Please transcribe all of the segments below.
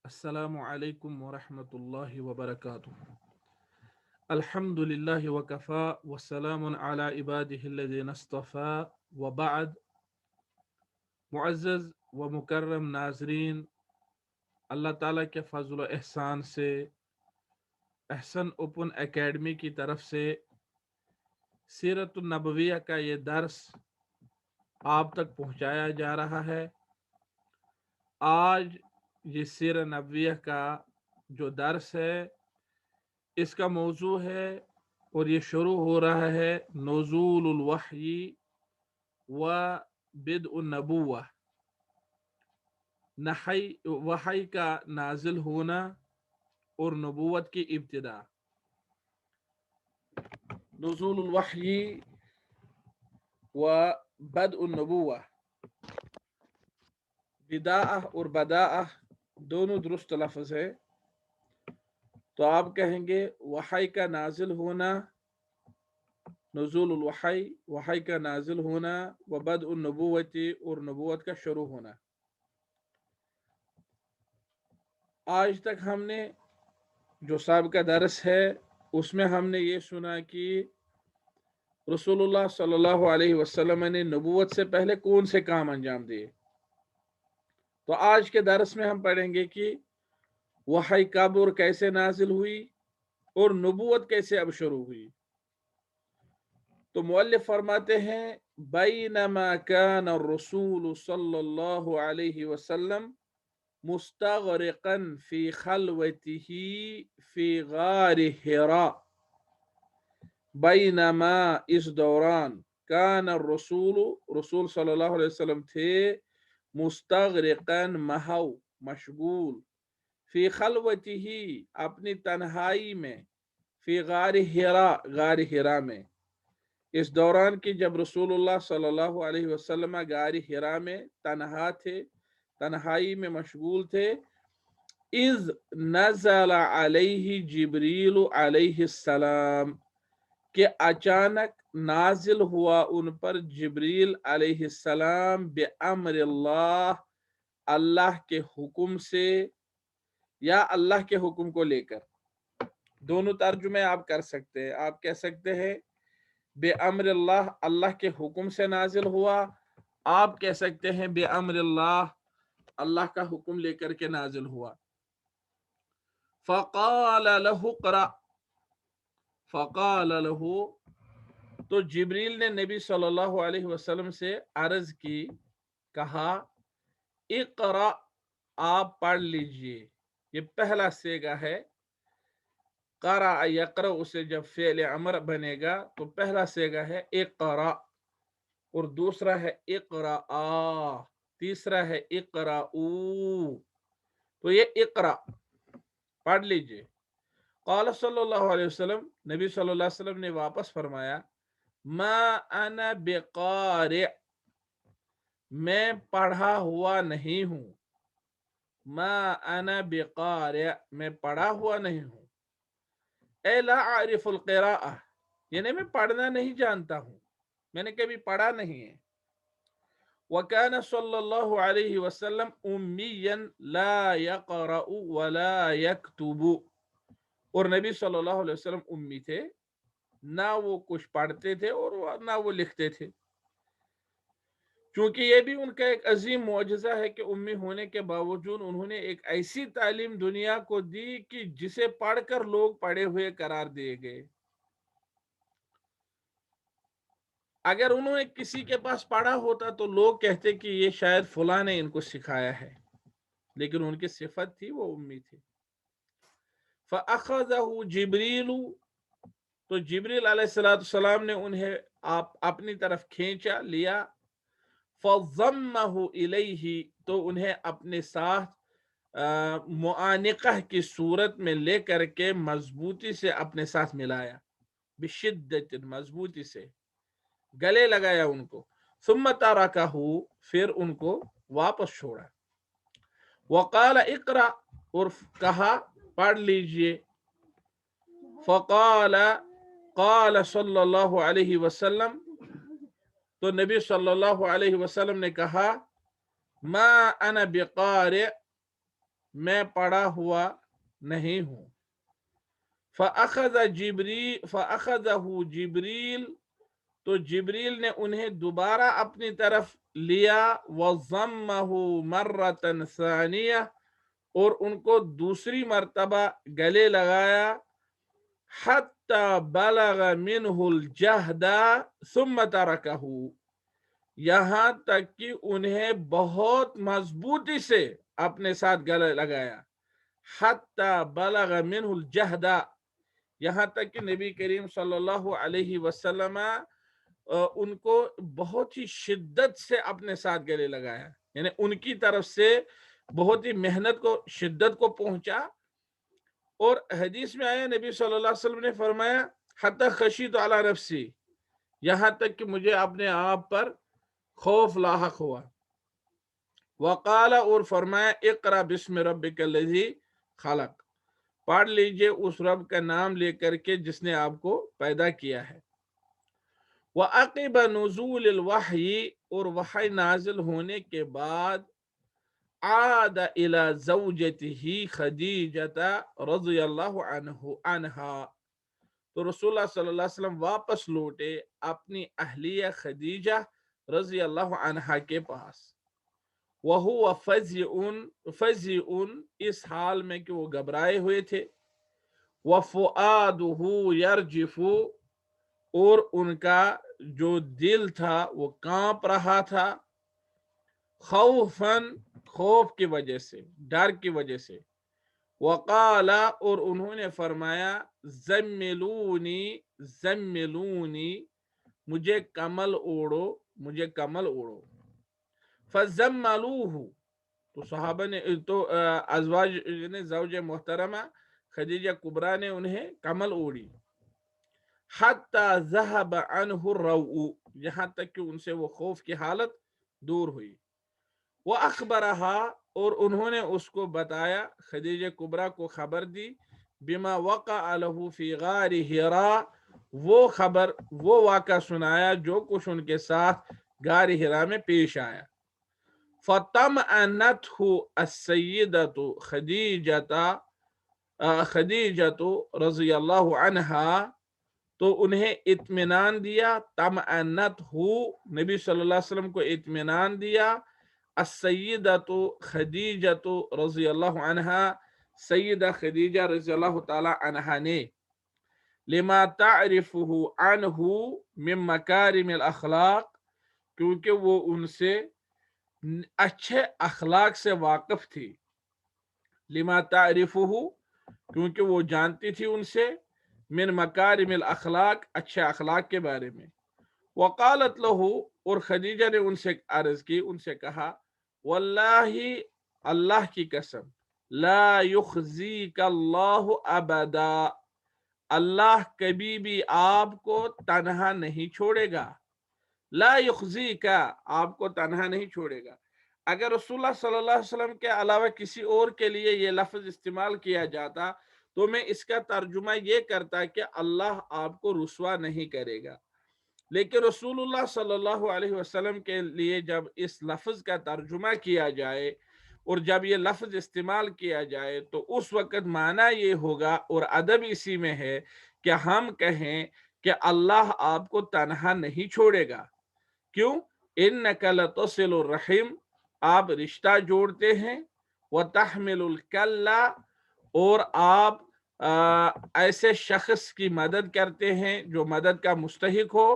السلام علیکم ورحمۃ اللہ وبرکاتہ۔ الحمد للہ وکفا وسلام علی عبادہ الذین اصطفیٰ وبعد۔ معزز و مکرم ناظرین، اللہ تعالیٰ کے فضل و احسان سے احسن اوپن اکیڈمی کی طرف سے سیرت النبویہ کا یہ درس آپ تک پہنچایا جا رہا ہے۔ آج یہ سیرت نبویہ کا جو درس ہے اس کا موضوع ہے اور یہ شروع ہو رہا ہے نزول الوحی و بدء النبوہ، وحی کا نازل ہونا اور نبوت کی ابتدا۔ نزول الوحی و بدء النبوہ، بداءہ اور بداءہ دونوں درست لفظ ہے، تو آپ کہیں گے وحی کا نازل ہونا، نزول الوحی وحی کا نازل ہونا، و بدء النبوتی اور نبوت کا شروع ہونا۔ آج تک ہم نے جو سابقہ درس ہے اس میں ہم نے یہ سنا کہ رسول اللہ صلی اللہ علیہ وسلم نے نبوت سے پہلے کون سے کام انجام دیے۔ تو آج کے درس میں ہم پڑھیں گے کہ وحی کب اور کیسے نازل ہوئی اور نبوت کیسے اب شروع ہوئی۔ تو مؤلف فرماتے ہیں بینما کان الرسول صلی اللہ علیہ وسلم مستغرقا فی خلوته فی غار حراء، بینما اس دوران کان رسول صلی اللہ علیہ وسلم تھے مستغرقا محو مشغول، فی خلوته اپنی تنہائی میں، فی غار حراء میں، اس دوران کی جب رسول اللہ صلی اللہ علیہ وسلم غار حراء میں تنہا تھے، تنہائی میں مشغول تھے، اذ نزل علیہ جبریل علیہ السلام، کہ اچانک نازل ہوا ان پر جبریل علیہ السلام، بامر اللہ، اللہ کے حکم سے یا اللہ کے حکم کو لے کر۔ دونوں ترجمے آپ کر سکتے ہیں، آپ کہہ سکتے ہیں بے امر اللہ، اللہ کے حکم سے نازل ہوا، آپ کہہ سکتے ہیں بے امر اللہ، اللہ کا حکم لے کر کے نازل ہوا۔ فقال له اقرأ، فقال له، تو جبریل نے نبی صلی اللہ علیہ وسلم سے عرض کی، کہا اقرأ، آپ پڑھ لیجئے۔ یہ پہلا صیغہ ہے، قرأ یقرأ سے جب فعل امر بنے گا تو پہلا صیغہ ہے اقرأ، اور دوسرا ہے اقرأ، تیسرا ہے اقرأو، تو یہ اقرأ پڑھ لیجئے۔ قال صلی اللہ علیہ وسلم، نبی صلی اللہ علیہ وسلم نے واپس فرمایا، ما انا بقارئ، میں پڑھا ہوا نہیں ہوں، ما انا بقارئ، میں پڑھا ہوا نہیں ہوں، اے لا اعرف القراءہ، یعنی میں پڑھنا نہیں جانتا ہوں، میں نے کبھی پڑھا نہیں ہے۔ وَكَانَ صلی اللہ علیہ وسلم اُمِّيًّا لا يقرأ ولا يكتب، اور نبی صلی اللہ علیہ وسلم امی تھے، نہ وہ کچھ پڑھتے تھے اور نہ وہ لکھتے تھے، چونکہ یہ بھی ان کا ایک عظیم معجزہ ہے کہ امی ہونے کے باوجود انہوں نے ایک ایسی تعلیم دنیا کو دی کہ جسے پڑھ کر لوگ پڑھے ہوئے قرار دیے گئے۔ اگر انہوں نے کسی کے پاس پڑھا ہوتا تو لوگ کہتے کہ یہ شاید فلاں نے ان کو سکھایا ہے، لیکن ان کی صفت تھی وہ امی تھی۔ فَأَخَذَهُ جِبْرِيلُ، تو جبریل علیہ السلام نے انہیں اپنی طرف کھینچا لیا، فَضَمَّهُ إِلَيْهِ، تو انہیں اپنے ساتھ معانقہ کی صورت میں لے کر کے مضبوطی سے اپنے ساتھ ملایا، بشدت، مضبوطی سے گلے لگایا ان کو، ثم ترکہ، پھر ان کو واپس چھوڑا، وقال اقرأ، اور کہا پڑھ لیجئے، قال صلی اللہ علیہ وسلم، تو نبی صلی اللہ علیہ وسلم نے کہا ما انا بقارئ، میں پڑا ہوا نہیں ہوں۔ فَأَخَذَهُ جبریل، تو جبریل نے انہیں دوبارہ اپنی طرف لیا، وَضَمَّهُ مَرَّةً ثَانِيَةً، اور ان کو دوسری مرتبہ گلے لگایا، حَتَّى بَلَغَ مِنْهُ الْجَهْدَ ثُمَّ تَرَكَهُ، یہاں تک کہ انہیں بہت مضبوطی سے اپنے ساتھ گلے لگایا، حَتَّى بَلَغَ مِنْهُ الْجَهْدَ، یہاں تک کہ نبی کریم صلی اللہ علیہ وسلم ان کو بہت ہی شدت سے اپنے ساتھ گلے لگایا، یعنی ان کی طرف سے بہت ہی محنت کو، شدت کو پہنچا۔ اور حدیث میں آیا نبی صلی اللہ علیہ وسلم نے فرمایا حتی خشیت علی نفسی، یہاں تک کہ مجھے اپنے آپ پر خوف لاحق ہوا۔ وقال، اور فرمایا اقرا بسم ربک الذی خلق، پڑھ لیجئے اس رب کا نام لے کر کے جس نے آپ کو پیدا کیا ہے۔ وعقب نزول الوحی، اور وحی نازل ہونے کے بعد، عاد الى زوجته خدیجہ رضی اللہ عنہا، تو رسول اللہ صلی اللہ علیہ وسلم واپس لوٹے اپنی اہلیہ خدیجہ رضی اللہ عنہا کے پاس۔ وَهُوَ فَزِعٌ، اس حال میں کہ وہ گھبرائے ہوئے تھے۔ وَفُؤَادُهُ يَرْجِفُ، اور ان کا جو دل تھا وہ کانپ رہا تھا، خوفاً، خوف کی وجہ سے، ڈر کی وجہ سے۔ وقال، اور انہوں نے فرمایا زملونی، زملونی، مجھے کمل اوڑو، مجھے کمل اوڑو۔ فزملوہ، تو صحابہ نے، تو ازواج نے، زوج محترمہ خدیجہ کبریٰ نے انہیں کمل اوڑی۔ حتی ذہب عنہ الروع، یہاں تک کہ ان سے وہ خوف کی حالت دور ہوئی۔ وَأَخْبَرَهَا، اور انہوں نے اس کو بتایا، خدیجہ کبریٰ کو خبر دی، بما وقع له فی غار حراء، وہ خبر، وہ واقعہ سنایا جو کچھ ان کے ساتھ غار حراء میں پیش آیا۔ فَطَمْأَنَتْهُ السَّيِّدَةُ خدیجہ رضی اللہ عنہا، تو انہیں اطمینان دیا، طمأنتہ، نبی صلی اللہ علیہ وسلم کو اطمینان دیا، السیدۃ خدیجہ رضی اللہ عنہا، سیدہ خدیجہ رضی اللہ تعالی عنہا نے، لما تعرفہ عنہ من مکارم الاخلاق، کیونکہ وہ ان سے اچھے اخلاق سے واقف تھی، لما تعرفہ، کیونکہ وہ جانتی تھی ان سے، من مکارم الاخلاق، اچھے اخلاق کے بارے میں۔ وقالت له، اور خدیجہ نے ان سے عرض کی، ان سے کہا، واللہ، اللہ کی قسم، لا یخزیک اللہ ابدا، اللہ کبھی بھی آپ کو تنہا نہیں چھوڑے گا، لا یخزیک، آپ کو تنہا نہیں چھوڑے گا۔ اگر رسول اللہ صلی اللہ علیہ وسلم کے علاوہ کسی اور کے لیے یہ لفظ استعمال کیا جاتا تو میں اس کا ترجمہ یہ کرتا کہ اللہ آپ کو رسوا نہیں کرے گا، لیکن رسول اللہ صلی اللہ علیہ وسلم کے لیے جب اس لفظ کا ترجمہ کیا جائے اور جب یہ لفظ استعمال کیا جائے تو اس وقت معنی یہ ہوگا، اور ادب اسی میں ہے کہ ہم کہیں کہ اللہ آپ کو تنہا نہیں چھوڑے گا۔ کیوں؟ اِنَّكَ لَتَصِلُ الرَّحِمَ، آپ رشتہ جوڑتے ہیں، وَتَحْمِلُ الْكَلَّ، اور آپ ایسے شخص کی مدد کرتے ہیں جو مدد کا مستحق ہو۔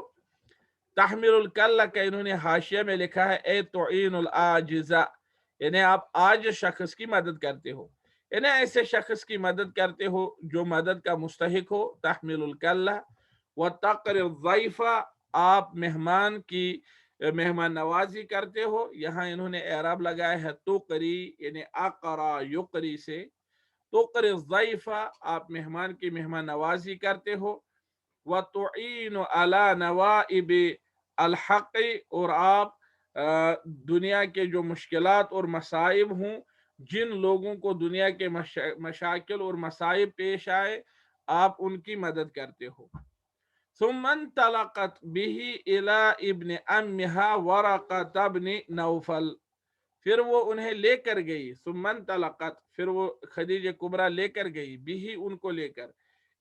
تحمل الکل کا انہوں نے حاشیہ میں لکھا ہے اے تعین العاجز، یعنی آپ عاجز شخص کی مدد کرتے ہو، یعنی ایسے شخص کی مدد کرتے ہو جو مدد کا مستحق ہو۔ تحمل الکل، وتقر الضیف، آپ مہمان کی مہمان نوازی کرتے ہو، یہاں انہوں نے اعراب لگایا ہے تقری، یعنی اقرا یقری سے، تقر الضیف، آپ مہمان کی مہمان نوازی کرتے ہو، وتعین علی نوائب الحق، اور آپ دنیا کے جو مشکلات اور مصائب ہوں، جن لوگوں کو دنیا کے مشاکل اور مصائب پیش آئے، آپ ان کی مدد کرتے ہو۔ ثم انطلقت به الى ابن امها ورقة بن نوفل، پھر وہ انہیں لے کر گئی، ثم انطلقت، پھر وہ خدیجہ کبریٰ لے کر گئی، بھی ان کو لے کر،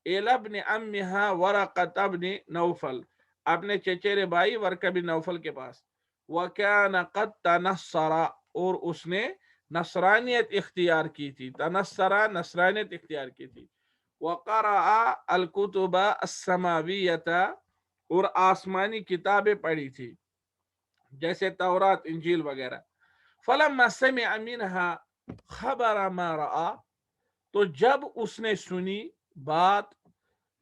الی ابن عمہا ورقۃ ابن نوفل، اپنے چچیرے بھائی ورقہ بن نوفل کے پاس، وَكَانَ قَدْ تَنَصَّرَ، اور اس نے نصرانیت اختیار کی تھی، تنصرہ نصرانیت اختیار کی تھی، وَقَرَأَ الْكُتُبَ السَّمَاوِيَّةَ، اور آسمانی کتابیں پڑھی تھی جیسے تورات انجیل وغیرہ، فَلَمَّا سَمِعَ مِنْهَا خَبَرَ مَا رَأَى، تو جب اس نے سنی بات،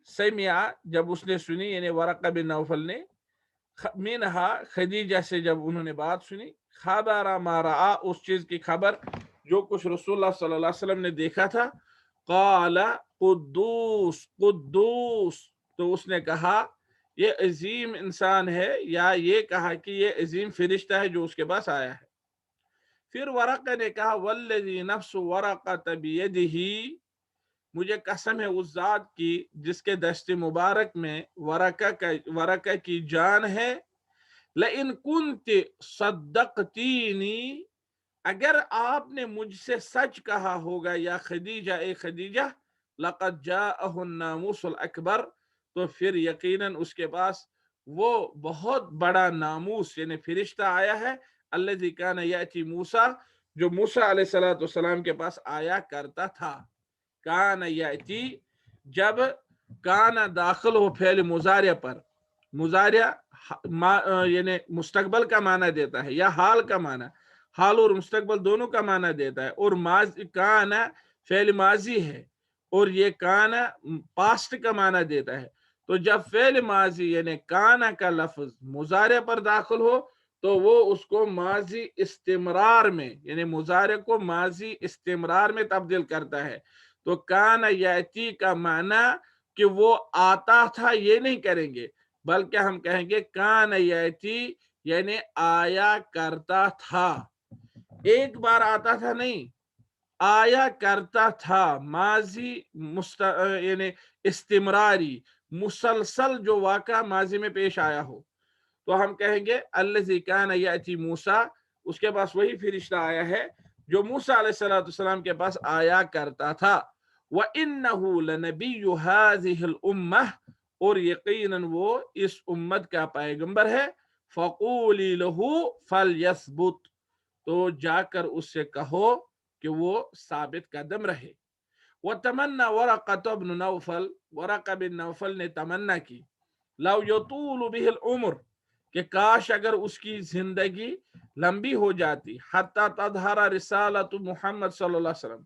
سمع جب اس نے سنی یعنی ورقہ بن نوفل نے، منہا خدیجہ سے جب انہوں نے بات سنی، خبر ما رأى، اس چیز کی خبر جو کچھ رسول اللہ صلی اللہ علیہ وسلم نے دیکھا تھا، قال قدوس قدوس، تو اس نے کہا یہ عظیم انسان ہے، یا یہ کہا کہ یہ عظیم فرشتہ ہے جو اس کے پاس آیا ہے۔ پھر ورقہ نے کہا والذی نفس ورقۃ بیدہ، مجھے قسم ہے اس ذات کی جس کے دست مبارک میں ورقہ کی جان ہے، لئن کنت صدقتینی، اگر آپ نے مجھ سے سچ کہا ہوگا یا خدیجہ، اے خدیجہ، لقد جاءہ الناموس الاکبر، تو پھر یقیناً اس کے پاس وہ بہت بڑا ناموس یعنی فرشتہ آیا ہے، الذی کان یأتی موسیٰ، جو موسیٰ علیہ السلام کے پاس آیا کرتا تھا۔ کان یأتی، جب کان داخل ہو فعل مضارع پر، مضارع یعنی مستقبل کا معنی دیتا ہے یا حال کا معنی، حال اور مستقبل دونوں کا معنی دیتا ہے، اور کان فعل ماضی ہے اور یہ کان پاسٹ کا معنی دیتا ہے، تو جب فعل ماضی یعنی کان کا لفظ مضارع پر داخل ہو تو وہ اس کو ماضی استمرار میں یعنی مضارع کو ماضی استمرار میں تبدیل کرتا ہے۔ تو کان یاتی کا معنی کہ وہ آتا تھا یہ نہیں کریں گے، بلکہ ہم کہیں گے کان یاتی یعنی آیا کرتا تھا، ایک بار آتا تھا نہیں، آیا کرتا تھا، ماضی یعنی استمراری مسلسل جو واقعہ ماضی میں پیش آیا ہو، تو ہم کہیں گے الذی کان یأتی موسیٰ، اس کے پاس وہی فرشتہ آیا ہے جو موسیٰ علیہ السلام کے پاس آیا کرتا تھا، وَإِنَّهُ لَنَبِيُّ هَذِهِ الْأُمَّةِ، اور یقیناً وہ اس امت کا پیغمبر ہے، فَقُولِي لَهُ فَلْيَثْبُتْ، تو جا کر اس سے کہو کہ وہ ثابت قدم رہے۔ وَتَمَنَّى وَرَقَةُ بْنُ نَوْفَلَ، ورقہ بن نوفل نے تمنا کی، لَوْ يَطُولُ بِهِ الْعُمُرُ، کہ کاش اگر اس کی زندگی لمبی ہو جاتی، حتی تظہر رسالت محمد صلی اللہ علیہ وسلم،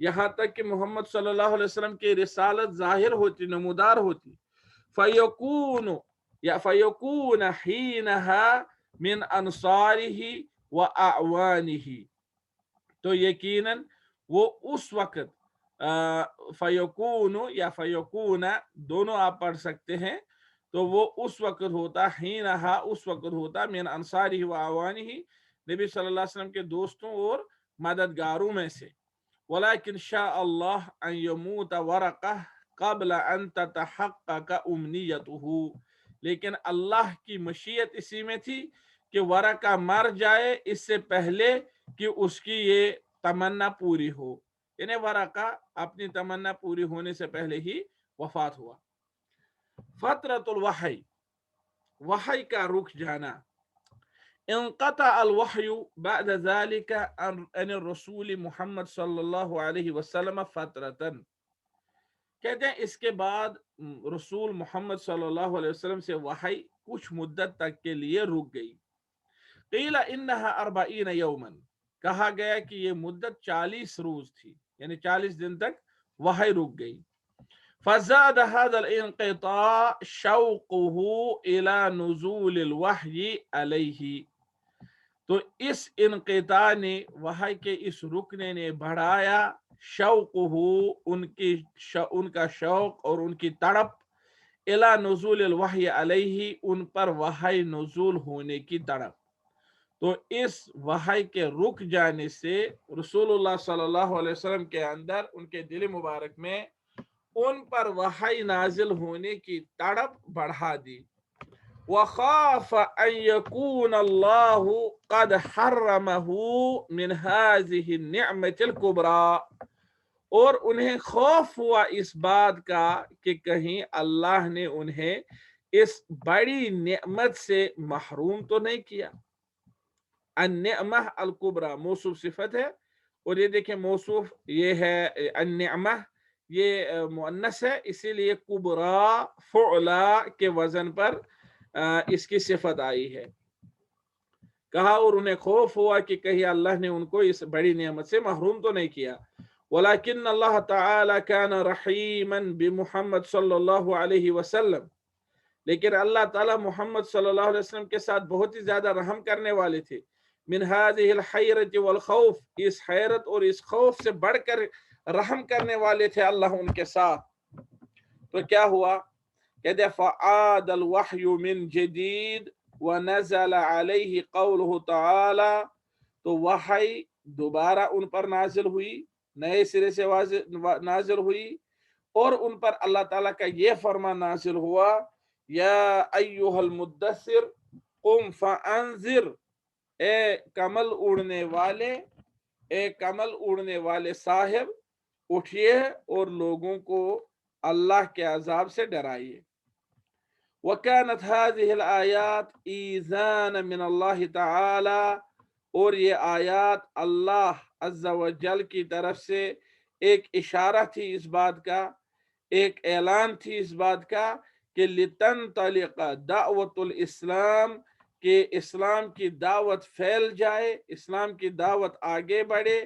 یہاں تک کہ محمد صلی اللہ علیہ وسلم کی رسالت ظاہر ہوتی، نمودار ہوتی، فَيَكُونَ حِينَهَا مِنْ أَنصَارِهِ وَأَعْوَانِهِ، تو یقیناً وہ اس وقت فیکون یا فیکون دونوں آپ پڑھ سکتے ہیں، تو وہ اس وقت ہوتا، حینہا اس وقت ہوتا، من انصارہ و اعوانہ، نبی صلی اللہ علیہ وسلم کے دوستوں اور مددگاروں میں سے، ولیکن شاء اللہ ان یموت ورقہ قبل ان تتحقق امنیتہ، لیکن اللہ کی مشیت اسی میں تھی کہ ورقہ مر جائے اس سے پہلے کہ اس کی یہ تمنا پوری ہو، یعنی ورقہ اپنی تمنا پوری ہونے سے پہلے ہی وفات ہوا۔ فترۃ الوحی، وحی کا رک جانا، انقطع الوحی بعد ذلك عن الرسول محمد صلی اللہ علیہ وسلم فترةً، کہتے ہیں اس کے بعد رسول محمد صلی اللہ علیہ وسلم سے وحی کچھ مدت تک کے لیے رک گئی۔ قیل انہا 40 یوما، کہا گیا کہ یہ مدت 40 روز تھی، یعنی 40 دن تک وحی رک گئی۔ فزاد هذا الانقطاع شوقه الى نزول الوحی علیہ، تو اس انقطاع نے، وحی کے اس رکنے نے بڑھایا، شوقہ ان کا شوق اور ان کی تڑپ، الى نزول الوحی علیہ ان پر وحی نزول ہونے کی تڑپ، تو اس وحی کے رک جانے سے رسول اللہ صلی اللہ علیہ وسلم کے اندر، ان کے دل مبارک میں ان پر وحی نازل ہونے کی تڑپ بڑھا دی۔ وخاف أن يكون الله قد حرمه من هذه النعمة الكبرى، اور انہیں خوف ہوا اس بات کا کہ کہیں اللہ نے انہیں اس بڑی نعمت سے محروم تو نہیں کیا۔ النعمہ الکبریٰ موصوف صفت ہے، اور یہ دیکھیں موصوف یہ ہے النعمہ، یہ مؤنث ہے، اسی لیے کبریٰ فعلا کے وزن پر اس کی صفت آئی ہے۔ کہا اور انہیں خوف ہوا کہ کہیں اللہ نے ان کو اس بڑی نعمت سے محروم تو نہیں کیا۔ ولیکن اللہ تعالی کان رحیما بمحمد صلی اللہ علیہ وسلم، لیکن اللہ تعالی محمد صلی اللہ علیہ وسلم کے ساتھ بہت ہی زیادہ رحم کرنے والے تھے۔ من هذه الحیرۃ والخوف، اس حیرت اور اس خوف سے بڑھ کر رحم کرنے والے تھے اللہ ان کے ساتھ۔ تو کیا ہوا؟ کہتے فعاد الوحی من جدید ونزل علیہ قولہ تعالی، تو وحی دوبارہ ان پر نازل ہوئی، نئے سرے سے نازل ہوئی، اور ان پر اللہ تعالیٰ کا یہ فرمان نازل ہوا، یا ایہا المدثر قم فانذر، اے کمل اڑنے والے، اے کمل اڑنے والے صاحب، اٹھئے اور لوگوں کو اللہ کے عذاب سے ڈرائیے۔ وَكَانَتْ هَذِهِ الْآيَاتِ إِيذَانًا مِنَ اللَّهِ تَعَالَى، اور یہ آیات اللہ عز و جل کی طرف سے ایک اشارہ تھی اس بات کا، ایک اعلان تھی اس بات کا کہ لِتَنْطَلِقَ دعوت الاسلام، کہ اسلام کی دعوت پھیل جائے، اسلام کی دعوت آگے بڑھے۔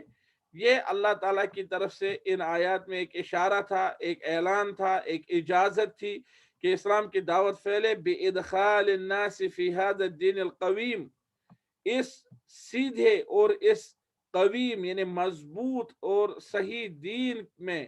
یہ اللہ تعالیٰ کی طرف سے ان آیات میں ایک اشارہ تھا، ایک اعلان تھا، ایک اجازت تھی کہ اسلام کی دعوت پھیلے، بِإِدْخَالِ النَّاسِ فِي هَذَا الدِّينِ الْقَوِيمِ، اس سیدھے اور اس قویم یعنی مضبوط اور صحیح دین میں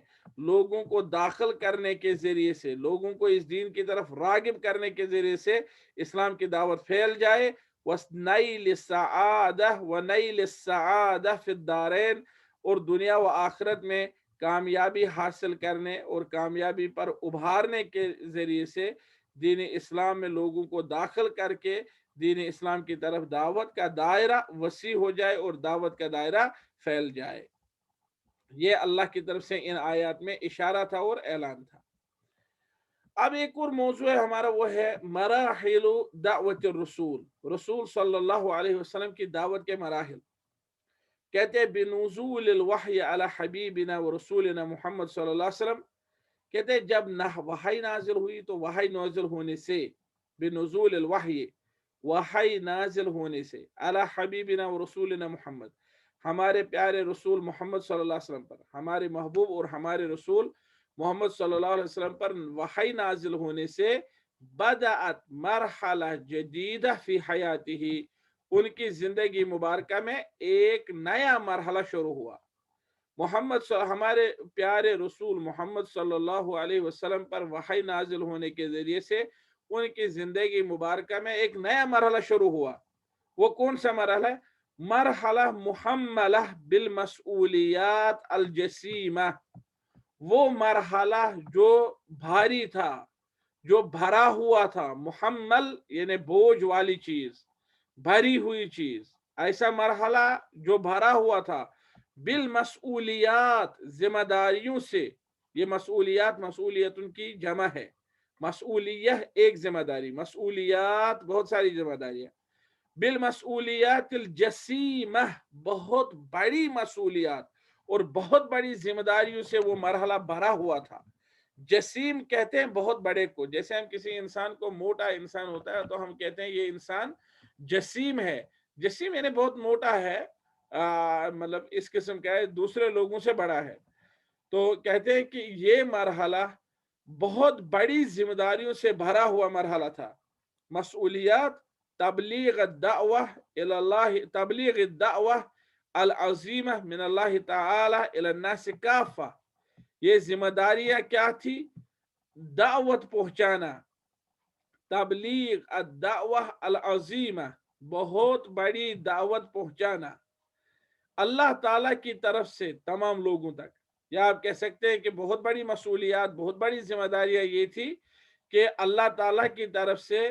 لوگوں کو داخل کرنے کے ذریعے سے، لوگوں کو اس دین کی طرف راغب کرنے کے ذریعے سے اسلام کی دعوت پھیل جائے۔ وَنَيْلِ السَّعَادَةِ وَنَيْلِ السَّعَادَةِ فِي الدَّارَيْنِ، اور دنیا و آخرت میں کامیابی حاصل کرنے اور کامیابی پر ابھارنے کے ذریعے سے دین اسلام میں لوگوں کو داخل کر کے دین اسلام کی طرف دعوت کا دائرہ وسیع ہو جائے اور دعوت کا دائرہ پھیل جائے۔ یہ اللہ کی طرف سے ان آیات میں اشارہ تھا اور اعلان تھا۔ اب ایک اور موضوع ہے ہمارا، وہ ہے مراحل دعوت الرسول، رسول صلی اللہ علیہ وسلم کی دعوت کے مراحل۔ کہتے ہیں بنزول الوحی علی حبیبنا و رسولنا محمد صلی اللہ علیہ وسلم، کہتے ہیں جب وحی نازل ہوئی تو وحی نازل ہونے سے، بنزول الوحی، وحی نازل ہونے سے، علی حبیبنا و رسولنا محمد، ہمارے پیارے رسول محمد صلی اللہ علیہ وسلم پر، ہمارے محبوب اور ہمارے رسول محمد صلی اللہ علیہ وسلم پر وحی نازل ہونے سے، بدأت مرحلہ جدیدہ فی حیاتہ، ان کی زندگی مبارکہ میں ایک نیا مرحلہ شروع ہوا۔ ہمارے پیارے رسول محمد صلی اللہ علیہ وسلم پر وحی نازل ہونے کے ذریعے سے ان کی زندگی مبارکہ میں ایک نیا مرحلہ شروع ہوا۔ وہ کون سا مرحلہ ہے؟ مرحلہ محملہ بالمسئولیات الجسیمہ، وہ مرحلہ جو بھاری تھا، جو بھرا ہوا تھا، محمل یعنی بوجھ والی چیز، بھری ہوئی چیز، ایسا مرحلہ جو بھرا ہوا تھا، بالمسئولیات ذمہ داریوں سے۔ یہ مسئولیات، مسئولیت ان کی جمع ہے، مسئولیہ ایک ذمہ داری، مسئولیات بہت ساری ذمہ داریاں، بالمسئولیات الجسیمہ، بہت بڑی مسئولیات اور بہت بڑی ذمہ داریوں سے وہ مرحلہ بھرا ہوا تھا۔ جسیم کہتے ہیں بہت بڑے کو، جیسے ہم کسی انسان کو، موٹا انسان ہوتا ہے تو ہم کہتے ہیں یہ انسان جسیم ہے، جسیم یعنی بہت موٹا ہے، مطلب اس قسم کا ہے، دوسرے لوگوں سے بڑا ہے۔ تو کہتے ہیں کہ یہ مرحلہ بہت بڑی ذمہ داریوں سے بھرا ہوا مرحلہ تھا۔ مسئولیات تبلیغ الدعوہ الی اللہ، تبلیغ الدعوہ العظیمہ من اللہ تعالی الی الناس کافہ، یہ ذمہ داریاں کیا تھی؟ دعوت پہنچانا، تبلیغ الدعوہ العظیمہ، بہت بڑی دعوت پہنچانا اللہ تعالیٰ کی طرف سے تمام لوگوں تک۔ یا آپ کہہ سکتے ہیں کہ بہت بڑی مسئولیات، بہت بڑی ذمہ داریاں یہ تھی کہ اللہ تعالیٰ کی طرف سے